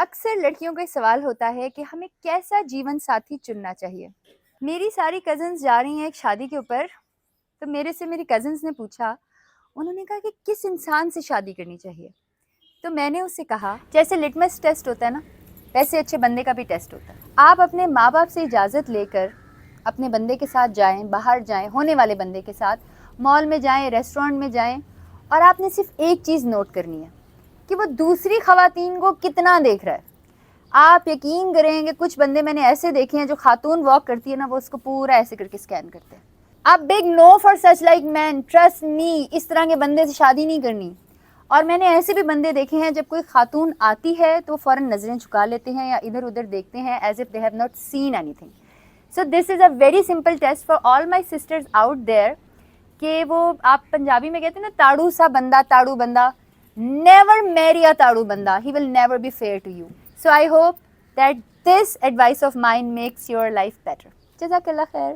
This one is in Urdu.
اکثر لڑکیوں کا سوال ہوتا ہے کہ ہمیں کیسا جیون ساتھی چننا چاہیے. میری ساری کزنس جا رہی ہیں ایک شادی کے اوپر، تو میرے سے میری کزنس نے پوچھا، انہوں نے کہا کہ کس انسان سے شادی کرنی چاہیے. تو میں نے اس سے کہا جیسے لٹمس ٹیسٹ ہوتا ہے نا، ویسے اچھے بندے کا بھی ٹیسٹ ہوتا ہے. آپ اپنے ماں باپ سے اجازت لے کر اپنے بندے کے ساتھ جائیں، باہر جائیں، ہونے والے بندے کے ساتھ مال میں جائیں، ریسٹورینٹ میں جائیں، اور آپ نے صرف ایک چیز نوٹ کرنی ہے کہ وہ دوسری خواتین کو کتنا دیکھ رہا ہے. آپ یقین کریں کہ کچھ بندے میں نے ایسے دیکھے ہیں جو خاتون واک کرتی ہے نا، وہ اس کو پورا ایسے کر کے اسکین کرتے ہیں. اب big no for such like man, trust me, اس طرح کے بندے سے شادی نہیں کرنی. اور میں نے ایسے بھی بندے دیکھے ہیں جب کوئی خاتون آتی ہے تو فوراً نظریں جھکا لیتے ہیں یا ادھر ادھر دیکھتے ہیں as if they have not seen any thing. So this is a very simple test for all my sisters out there کہ وہ آپ پنجابی میں کہتے ہیں نا تاڑو سا بندہ، تاڑو بندہ. نیور میری a تاڑو بندہ. He will never be fair to you. So I hope that this advice of mine makes your life better. جزاک اللہ خیر.